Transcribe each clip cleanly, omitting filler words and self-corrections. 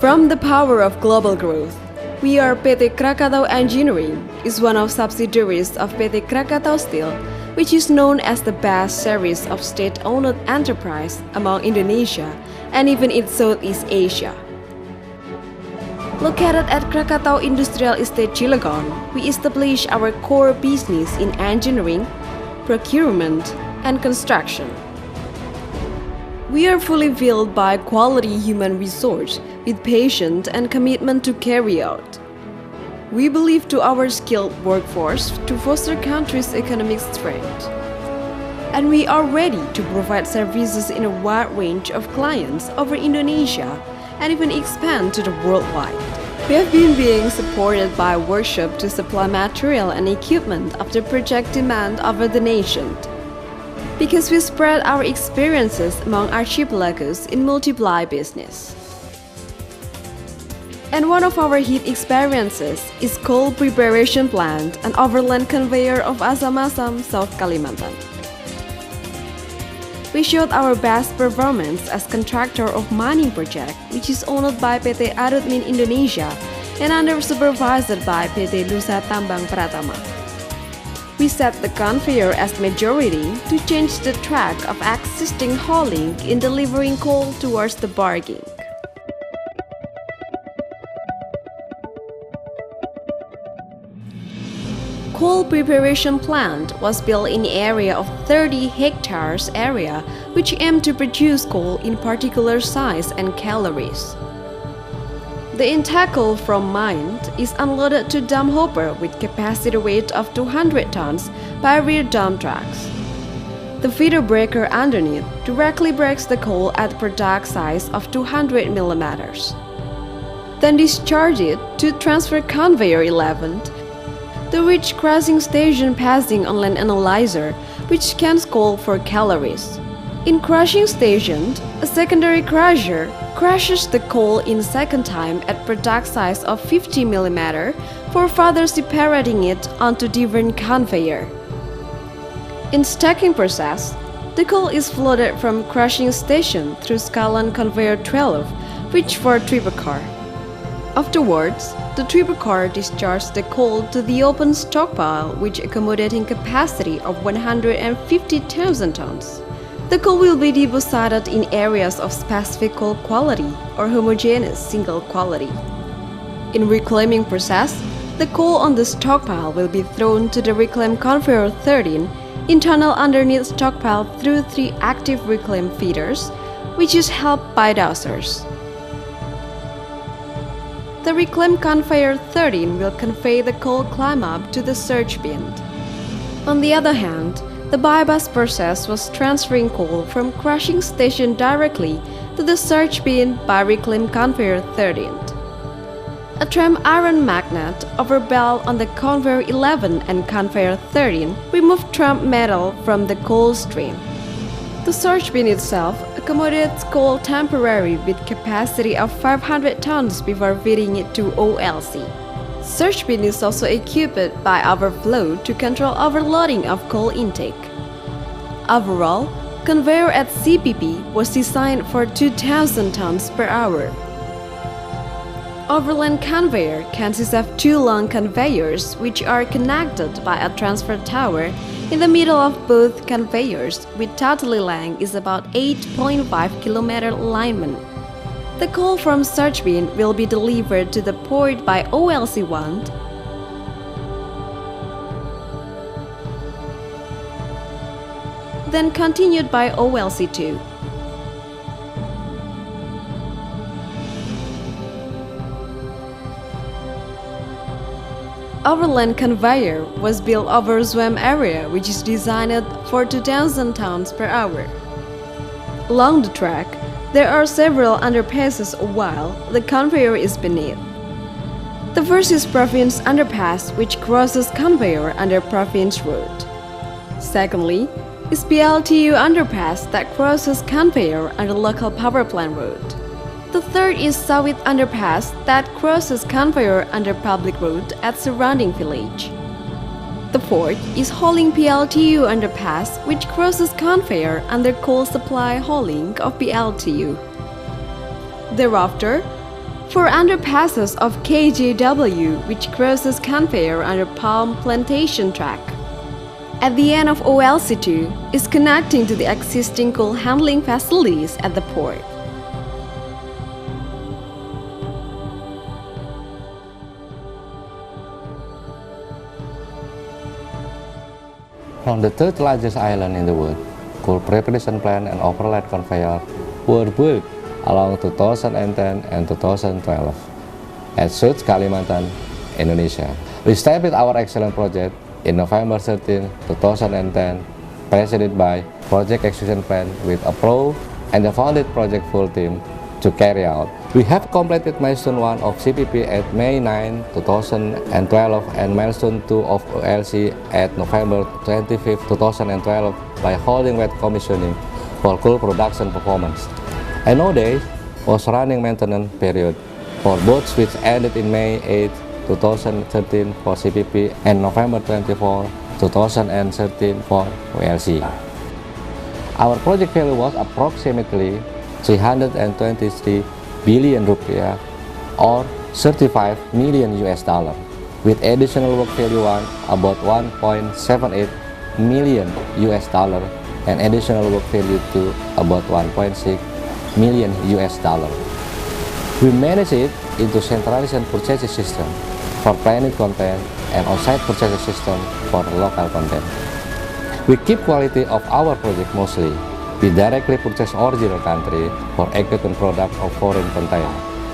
From the power of global growth, we are PT Krakatau Engineering is one of subsidiaries of PT Krakatau Steel, which is known as the best series of state-owned enterprise among Indonesia and even in Southeast Asia. Located at Krakatau Industrial Estate Cilegon, we established our core business in engineering, procurement, and construction. We are fully filled by quality human resource with patience and commitment to carry out. We believe to our skilled workforce to foster country's economic strength. And we are ready to provide services in a wide range of clients over Indonesia and even expand to the worldwide. We have been being supported by workshop to supply material and equipment of the project demand over the nation. Because we spread our experiences among archipelagos in multiply business. And one of our hit experiences is coal preparation plant and overland conveyor of Asam-asam South Kalimantan. We showed our best performance as contractor of mining project, which is owned by PT Arutmin Indonesia and under supervised by PT Nusa Tambang Pratama. We set the conveyor as majority to change the track of existing hauling in delivering coal towards the barging. Coal preparation plant was built in the area of 30 hectares area, which aimed to produce coal in particular size and calories. The intake coal from mine is unloaded to dump hopper with capacity weight of 200 tons by rear dump trucks. The feeder breaker underneath directly breaks the coal at product size of 200 millimeters. Then discharge it to transfer conveyor 11 to reach crushing station passing on land analyzer, which scans coal for calories. In crushing station, a secondary crusher crushes the coal in second time at product size of 50 mm for further separating it onto different conveyor. In stacking process, the coal is floated from crushing station through scalon conveyor 12, which for triple car. Afterwards, the triple car discharges the coal to the open stockpile, which accommodating capacity of 150,000 tons. The coal will be deposited in areas of specific coal quality or homogeneous single quality. In reclaiming process, the coal on the stockpile will be thrown to the reclaim conveyor 13 in tunnel underneath stockpile through 3 active reclaim feeders, which is helped by dozers. The reclaim conveyor 13 will convey the coal climb up to the surge bin. On the other hand, the bypass process was transferring coal from crushing station directly to the surge bin by reclaim conveyor 13. A tram iron magnet over belt on the conveyor 11 and conveyor 13 removed tram metal from the coal stream. The surge bin itself accommodates coal temporarily with capacity of 500 tons before feeding it to OLC. Surge bin is also equipped by overflow to control overloading of coal intake. Overall, conveyor at CPP was designed for 2,000 tons per hour. Overland conveyor consists of 2 long conveyors which are connected by a transfer tower in the middle of both conveyors, with total length is about 8.5 km alignment. The coal from surge bin will be delivered to the port by OLC 1, then continued by OLC 2. Overland conveyor was built over swamp area, which is designed for 2,000 tons per hour. Along the track, there are several underpasses while the conveyor is beneath. The first is Province Underpass, which crosses conveyor under Province Road. Secondly, is PLTU Underpass that crosses conveyor under local power plant road. The third is Sawit Underpass that crosses conveyor under public road at surrounding village. The fourth is hauling PLTU Underpass, which crosses conveyor under coal supply hauling of PLTU. Thereafter, 4 underpasses of KJW, which crosses conveyor under palm plantation track. At the end of OLC2 is connecting to the existing coal handling facilities at the port. On the third largest island in the world, coal preparation plant and overland conveyor were built along 2010 and 2012 at South Kalimantan, Indonesia. We started our excellent project in November 13, 2010, presided by Project Execution Plan with a pro and the founded project full team to carry out. We have completed milestone 1 of CPP at May 9, 2012 and milestone 2 of OLC at November 25, 2012 by holding wet commissioning for coal production performance. A no-day was running maintenance period for boats which ended in May 8, 2013 for CPP and November 24, 2013 for OLC. Our project value was approximately 323 billion rupiah or 35 million US dollar, with additional work value on about 1.78 million US dollar and additional work value to about 1.6 million US dollar. We manage it into centralized purchasing system for planned content and on-site purchasing system for local content. We keep quality of our project mostly. We directly purchase original country for equipment product of foreign content,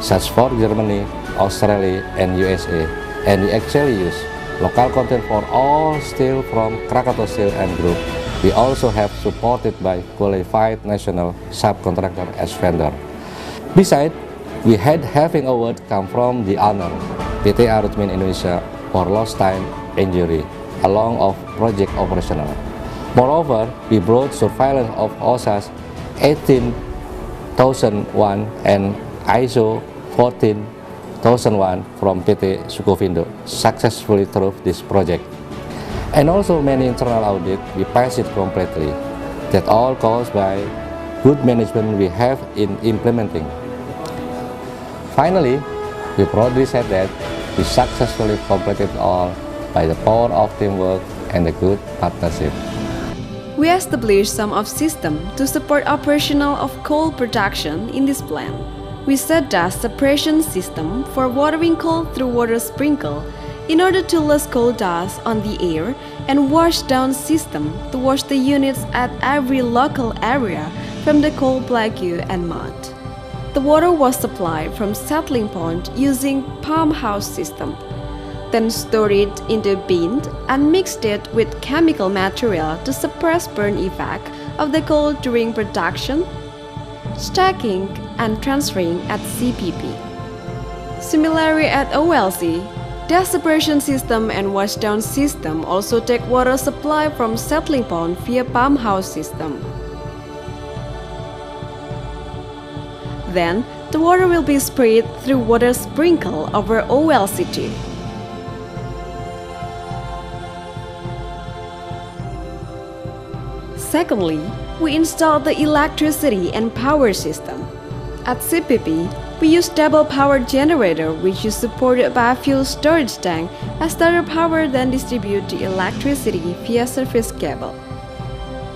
such for Germany, Australia, and USA, and we actually use local content for all steel from Krakatau Steel and Group. We also have supported by qualified national subcontractor as vendor. Besides, we had having award come from the owner, PT Arutmin Indonesia, for lost time injury, along of project operational. Moreover, we brought surveillance of OSAS 18001 and ISO 14001 from PT Sukovindo successfully through this project. And also many internal audit, we passed it completely. That all caused by good management we have in implementing. Finally, we proudly said that we successfully completed all by the power of teamwork and the good partnership. We established some of system to support operational of coal production in this plant. We set dust separation system for watering coal through water sprinkle in order to lose coal dust on the air and wash down system to wash the units at every local area from the coal plague and mud. The water was supplied from settling pond using pump house system, then stored it into a bin and mixed it with chemical material to suppress burn effect of the coal during production, stacking, and transferring at CPP. Similarly at OLC, dust separation system and washdown system also take water supply from settling pond via pump house system. Then, the water will be sprayed through water sprinkle over OLC2. Secondly, we installed the electricity and power system. At CPP, we use double power generator which is supported by a fuel storage tank as starter power then distribute the electricity via service cable.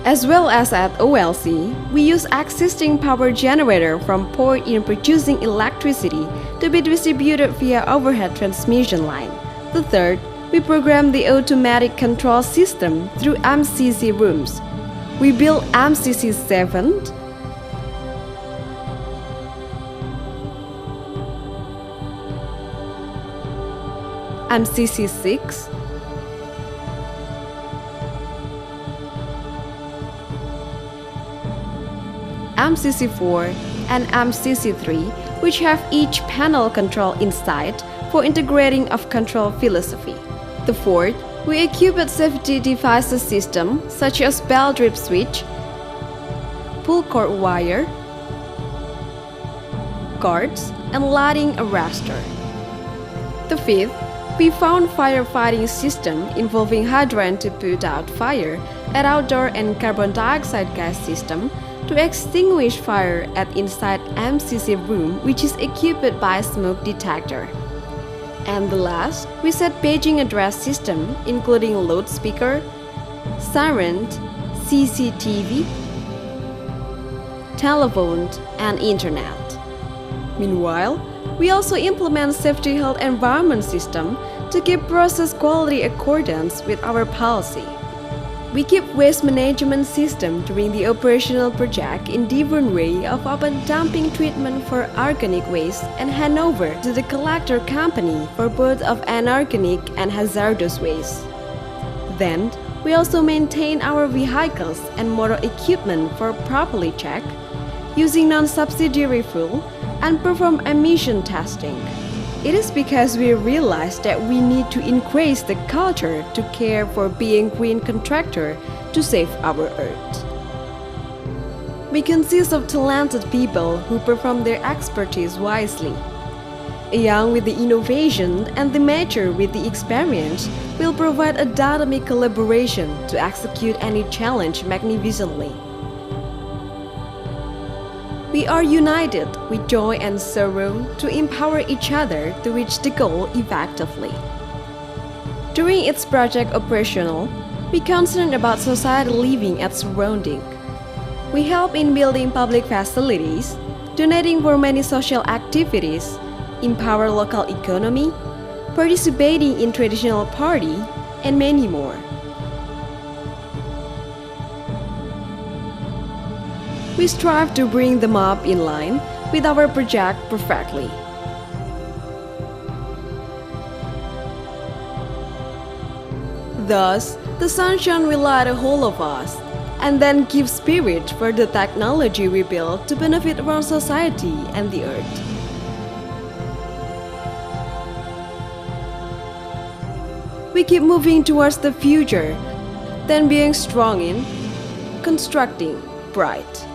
As well as at OLC, we use existing power generator from port in producing electricity to be distributed via overhead transmission line. The third, we program the automatic control system through MCC rooms. We built MCC 7, MCC 6, MCC 4, and MCC 3, which have each panel control inside for integrating of control philosophy. The fourth, we equipped safety devices system such as bell drip switch, pull cord wire, cords, and lighting arrestor. The fifth, we found firefighting system involving hydrant to put out fire at outdoor and carbon dioxide gas system to extinguish fire at inside MCC room, which is equipped by smoke detector. And the last, we set paging address system including loudspeaker, siren, CCTV, telephone, and internet. Meanwhile, we also implement safety health environment system to keep process quality accordance with our policy. We keep waste management system during the operational project in different way of open dumping treatment for organic waste and hand over to the collector company for both of anorganic and hazardous waste. Then, we also maintain our vehicles and motor equipment for properly check, using non-subsidiary fuel, and perform emission testing. It is because we realized that we need to increase the culture to care for being green contractor to save our earth. We consist of talented people who perform their expertise wisely. A young with the innovation and the mature with the experience will provide a dynamic collaboration to execute any challenge magnificently. We are united with joy and sorrow to empower each other to reach the goal effectively. During its project operational, we concerned about society living and surrounding. We help in building public facilities, donating for many social activities, empower local economy, participating in traditional party, and many more. We strive to bring them up in line with our project perfectly. Thus, the sunshine will light a whole of us, and then give spirit for the technology we build to benefit around society and the earth. We keep moving towards the future, then being strong in constructing bright.